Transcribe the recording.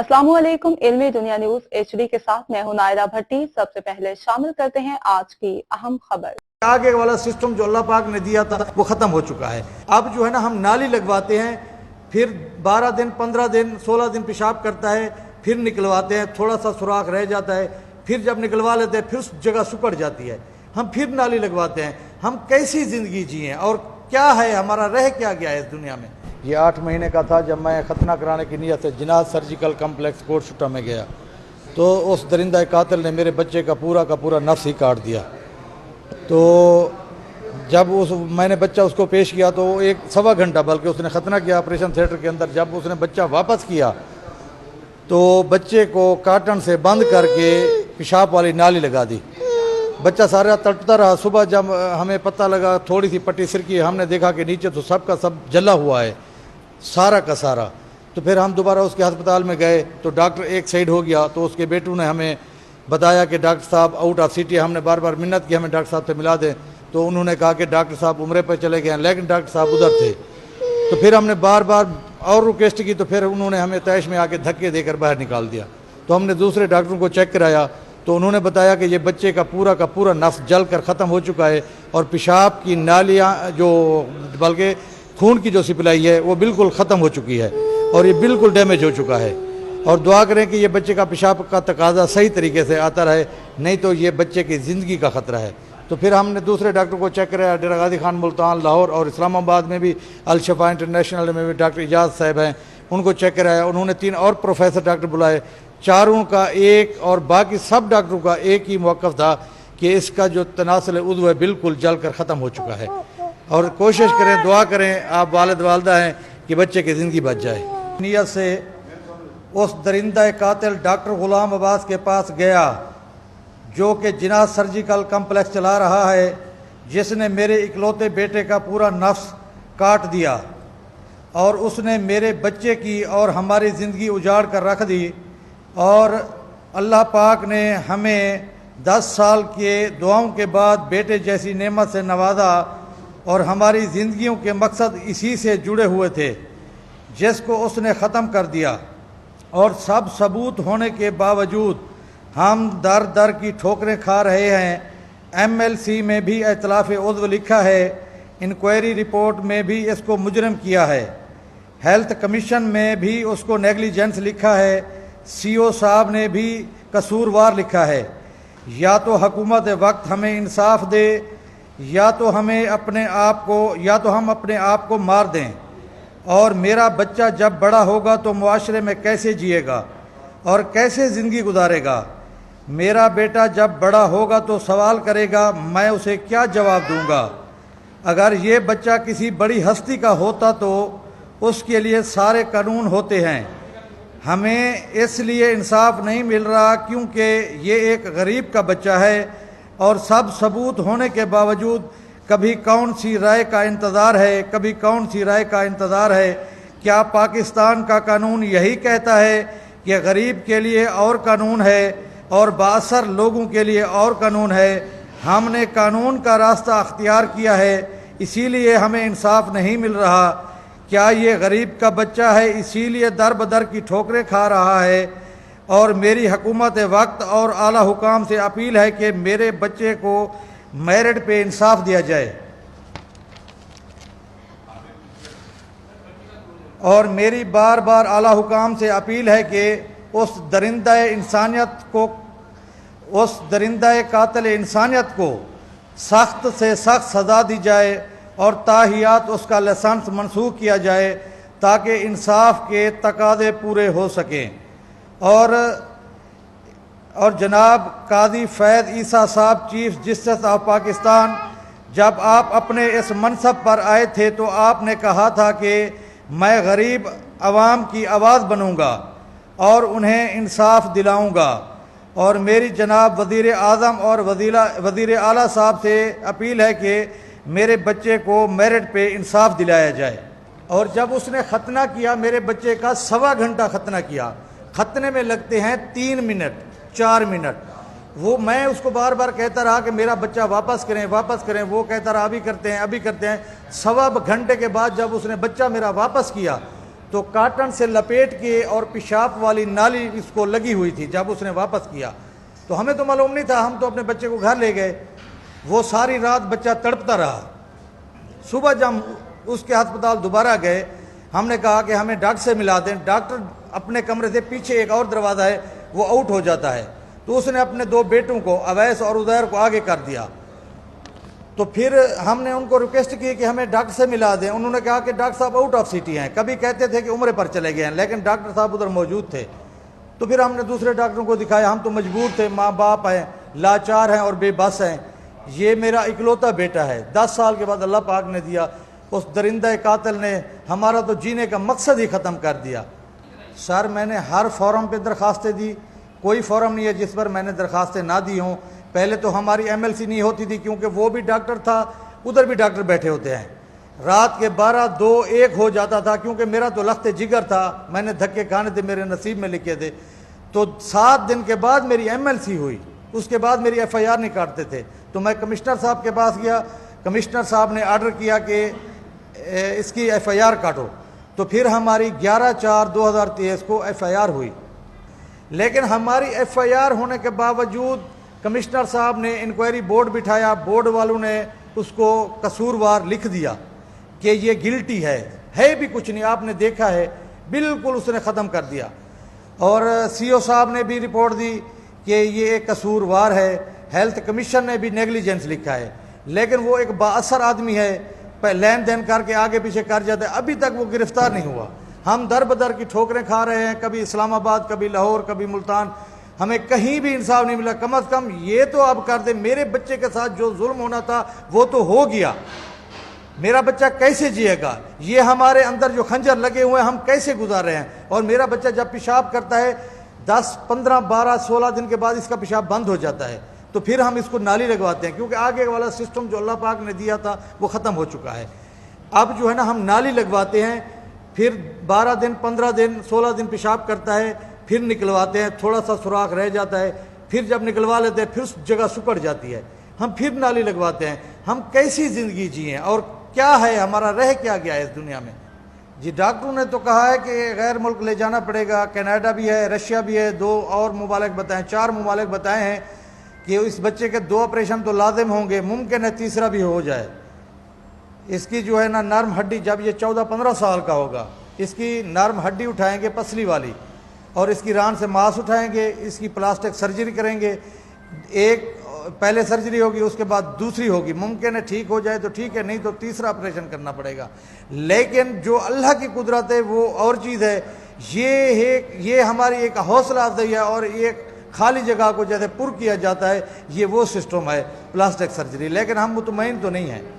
अस्सलामुअलैकुम। इल्मी दुनिया news HD के साथ मैं हूं नायरा भट्टी। सबसे पहले शामिल करते हैं आज की अहम खबर। आगे वाला सिस्टम जो अल्लाह पाक ने दिया था वो ख़त्म हो चुका है। अब जो है ना, हम नाली लगवाते हैं, फिर 12 दिन 15 दिन 16 दिन पेशाब करता है, फिर निकलवाते हैं, थोड़ा सा सुराख रह जाता है, फिर जब निकलवा लेते हैं फिर उस जगह सुकड़ जाती है, हम फिर नाली लगवाते हैं। हम कैसी ज़िंदगी जिए और क्या है हमारा, रह क्या गया है इस दुनिया में। ये 8 महीने का था जब मैं खतना कराने की नीयत से जिनात सर्जिकल कम्प्लेक्स कोटशुटा में गया, तो उस दरिंदा कातिल ने मेरे बच्चे का पूरा नफ्स ही काट दिया। तो जब मैंने बच्चा उसको पेश किया तो एक सवा घंटा बल्कि उसने खतना किया ऑपरेशन थिएटर के अंदर। जब उसने बच्चा वापस किया तो बच्चे को काटन से बंद करके पेशाब वाली नाली लगा दी। बच्चा सारा तड़पता रहा। सुबह जब हमें पता लगा, थोड़ी सी पट्टी सिरकी, हमने देखा कि नीचे तो सब का सब जला हुआ है, सारा का सारा। तो फिर हम दोबारा उसके अस्पताल में गए तो डॉक्टर एक साइड हो गया। तो उसके बेटू ने हमें बताया कि डॉक्टर साहब आउट ऑफ सिटी। हमने बार बार मिन्नत की हमें डॉक्टर साहब से मिला दें, तो उन्होंने कहा कि डॉक्टर साहब उम्रे पर चले गए हैं, लेकिन डॉक्टर साहब उधर थे। तो फिर हमने बार बार और रिक्वेस्ट की, तो फिर उन्होंने हमें तैश में आके धक्के देकर बाहर निकाल दिया। तो हमने दूसरे डॉक्टरों को चेक कराया तो उन्होंने बताया कि ये बच्चे का पूरा नफ्स जल कर ख़त्म हो चुका है और पेशाब की नालियाँ जो बल्कि खून की जो सप्लाई है वो बिल्कुल ख़त्म हो चुकी है और ये बिल्कुल डैमेज हो चुका है। और दुआ करें कि ये बच्चे का पेशाब का तकाजा सही तरीके से आता रहे, नहीं तो ये बच्चे की ज़िंदगी का ख़तरा है। तो फिर हमने दूसरे डॉक्टर को चेक कराया, डेरा गाजी खान मुल्तान लाहौर और इस्लामाबाद में भी अल शफा इंटरनेशनल में भी डॉक्टर इजाज़ साहब हैं, उनको चेक कराया। उन्होंने 3 और प्रोफेसर डॉक्टर बुलाए, चारों का एक और बाकी सब डॉक्टरों का एक ही मौक़िफ़ था कि इसका जो तनासल उज़्व है बिल्कुल जल कर ख़त्म हो चुका है। और कोशिश करें, दुआ करें, आप वालिद वालदा हैं, कि बच्चे की ज़िंदगी बच जाए। नीयत से उस दरिंदा कातिल डॉक्टर ग़ुलाम अब्बास के पास गया जो कि जिनात सर्जिकल कम्प्लेक्स चला रहा है, जिसने मेरे इकलौते बेटे का पूरा नफ्स काट दिया और उसने मेरे बच्चे की और हमारी ज़िंदगी उजाड़ कर रख दी। और अल्लाह पाक ने हमें 10 साल के दुआओं के बाद बेटे जैसी नेमत से नवाजा और हमारी ज़िंदगियों के मकसद इसी से जुड़े हुए थे, जिसको उसने ख़त्म कर दिया। और सब सबूत होने के बावजूद हम दर दर की ठोकरें खा रहे हैं। MLC में भी इतलाफ़ उज़्व लिखा है, इंक्वायरी रिपोर्ट में भी इसको मुजरम किया है, हेल्थ कमीशन में भी उसको नेगलिजेंस लिखा है, CO साहब ने भी कसूरवार लिखा है। या तो हुकूमत वक्त हमें इंसाफ दे या तो हम अपने आप को मार दें। और मेरा बच्चा जब बड़ा होगा तो मुआशरे में कैसे जिएगा और कैसे ज़िंदगी गुजारेगा। मेरा बेटा जब बड़ा होगा तो सवाल करेगा, मैं उसे क्या जवाब दूंगा। अगर ये बच्चा किसी बड़ी हस्ती का होता तो उसके लिए सारे कानून होते हैं। हमें इसलिए इंसाफ नहीं मिल रहा क्योंकि ये एक गरीब का बच्चा है और सब सबूत होने के बावजूद कभी कौन सी राय का इंतज़ार है, कभी कौन सी राय का इंतज़ार है। क्या पाकिस्तान का कानून यही कहता है कि गरीब के लिए और कानून है और बाअसर लोगों के लिए और कानून है। हमने कानून का रास्ता अख्तियार किया है, इसीलिए हमें इंसाफ नहीं मिल रहा। क्या ये गरीब का बच्चा है इसीलिए दर बदर की ठोकरें खा रहा है। और मेरी हुकूमत वक्त और आला हुकाम से अपील है कि मेरे बच्चे को मेरिट पे इंसाफ दिया जाए। और मेरी बार बार आला हुकाम से अपील है कि उस दरिंदा कातिल इंसानियत को सख्त से सख्त सज़ा दी जाए और ताहियात उसका लाइसेंस मनसूख किया जाए ताकि इंसाफ के तकाज़े पूरे हो सकें। और जनाब काजी फैज़ ईसा साहब, चीफ जस्टिस ऑफ पाकिस्तान, जब आप अपने इस मनसब पर आए थे तो आपने कहा था कि मैं गरीब अवाम की आवाज़ बनूंगा और उन्हें इंसाफ दिलाऊंगा। और मेरी जनाब वज़ीर आज़म और वज़ीर आला साहब से अपील है कि मेरे बच्चे को मेरिट पे इंसाफ दिलाया जाए। और जब उसने खतना किया, मेरे बच्चे का सवा घंटा खतना किया। खतने में लगते हैं 3 मिनट 4 मिनट। वो मैं उसको बार बार कहता रहा कि मेरा बच्चा वापस करें। वो कहता रहा अभी करते हैं। सवा घंटे के बाद जब उसने बच्चा मेरा वापस किया تو کاٹن سے لپیٹ کے اور پیشاب والی نالی اس کو لگی ہوئی تھی. جب اس نے واپس کیا تو ہمیں تو معلوم نہیں تھا, ہم تو اپنے بچے کو گھر لے گئے. وہ ساری رات بچہ تڑپتا رہا. صبح جب اس کے ہسپتال دوبارہ گئے, ہم نے کہا کہ ہمیں ڈاکٹر سے ملا دیں. ڈاکٹر اپنے کمرے سے پیچھے ایک اور دروازہ ہے, وہ آؤٹ ہو جاتا ہے. تو اس نے اپنے 2 بیٹوں کو اویس اور عزیر کو آگے کر دیا. تو پھر ہم نے ان کو ریکویسٹ کی کہ ہمیں ڈاکٹر سے ملا دیں. انہوں نے کہا کہ ڈاکٹر صاحب آؤٹ آف سٹی ہیں. کبھی کہتے تھے کہ عمرے پر چلے گئے ہیں, لیکن ڈاکٹر صاحب ادھر موجود تھے. تو پھر ہم نے دوسرے ڈاکٹروں کو دکھایا. ہم تو مجبور تھے, ماں باپ ہیں, لاچار ہیں اور بے بس ہیں. یہ میرا اکلوتا بیٹا ہے, 10 سال کے بعد اللہ پاک نے دیا. اس درندہ قاتل نے ہمارا تو جینے کا مقصد ہی ختم کر دیا. سر میں نے ہر فورم پہ درخواستیں دی, کوئی فورم نہیں ہے جس پر میں نے درخواستیں نہ دی ہوں. پہلے تو ہماری MLC نہیں ہوتی تھی, کیونکہ وہ بھی ڈاکٹر تھا, ادھر بھی ڈاکٹر بیٹھے ہوتے ہیں. رات کے 12, 2, 1 ہو جاتا تھا, کیونکہ میرا تو لخت جگر تھا, میں نے دھکے کھانے تھے, میرے نصیب میں لکھے تھے. تو 7 دن کے بعد میری MLC ہوئی, اس کے بعد میری FIR نہیں کاٹتے تھے. تو میں کمشنر صاحب کے پاس گیا, کمشنر صاحب نے آرڈر کیا کہ اس کی FIR کاٹو. تو پھر ہماری 11/4/2023 کو FIR ہوئی. لیکن ہماری FIR ہونے کے باوجود کمشنر صاحب نے انکوائری بورڈ بٹھایا. بورڈ والوں نے اس کو قصوروار لکھ دیا کہ یہ گلٹی ہے بھی کچھ نہیں, آپ نے دیکھا ہے, بالکل اس نے ختم کر دیا. اور CO صاحب نے بھی رپورٹ دی کہ یہ ایک قصوروار ہے. ہیلتھ کمیشن نے بھی نیگلیجنس لکھا ہے. لیکن وہ ایک بااثر آدمی ہے, لین دین کر کے آگے پیچھے کر جاتا ہے. ابھی تک وہ گرفتار نہیں ہوا. ہم در بدر کی ٹھوکریں کھا رہے ہیں, کبھی اسلام آباد, کبھی لاہور, کبھی ملتان. ہمیں کہیں بھی انصاف نہیں ملا. کم از کم یہ تو آپ کر دیں, میرے بچے کے ساتھ جو ظلم ہونا تھا وہ تو ہو گیا. میرا بچہ کیسے جیے گا؟ یہ ہمارے اندر جو خنجر لگے ہوئے ہیں, ہم کیسے گزار رہے ہیں؟ اور میرا بچہ جب پیشاب کرتا ہے 10, 15, 12, 16 دن کے بعد اس کا پیشاب بند ہو جاتا ہے. تو پھر ہم اس کو نالی لگواتے ہیں, کیونکہ آگے والا سسٹم جو اللہ پاک نے دیا تھا وہ ختم ہو چکا ہے. اب جو ہے نا, ہم نالی لگواتے ہیں, پھر 12 دن, 15 دن, 16 دن پیشاب کرتا ہے, پھر نکلواتے ہیں. تھوڑا سا سوراخ رہ جاتا ہے, پھر جب نکلوا لیتے ہیں پھر اس جگہ سکڑ جاتی ہے, ہم پھر نالی لگواتے ہیں. ہم کیسی زندگی جئیں اور کیا ہے ہمارا, رہ کیا گیا ہے اس دنیا میں؟ جی ڈاکٹروں نے تو کہا ہے کہ غیر ملک لے جانا پڑے گا. کینیڈا بھی ہے, رشیا بھی ہے, 2 اور ممالک بتائیں, 4 ممالک بتائے ہیں کہ اس بچے کے 2 آپریشن تو لازم ہوں گے. ممکن ہے تیسرا بھی ہو جائے. اس کی جو ہے نا نرم ہڈی, جب یہ 14-15 سال کا ہوگا, اس کی نرم ہڈی اٹھائیں گے پسلی والی, اور اس کی ران سے ماس اٹھائیں گے, اس کی پلاسٹک سرجری کریں گے. ایک پہلے سرجری ہوگی, اس کے بعد دوسری ہوگی. ممکن ہے ٹھیک ہو جائے تو ٹھیک ہے, نہیں تو تیسرا آپریشن کرنا پڑے گا. لیکن جو اللہ کی قدرت ہے وہ اور چیز ہے. یہ ہماری ایک حوصلہ افزائی ہے, اور ایک خالی جگہ کو جیسے پر کیا جاتا ہے, یہ وہ سسٹم ہے پلاسٹک سرجری. لیکن ہم مطمئن تو نہیں ہیں.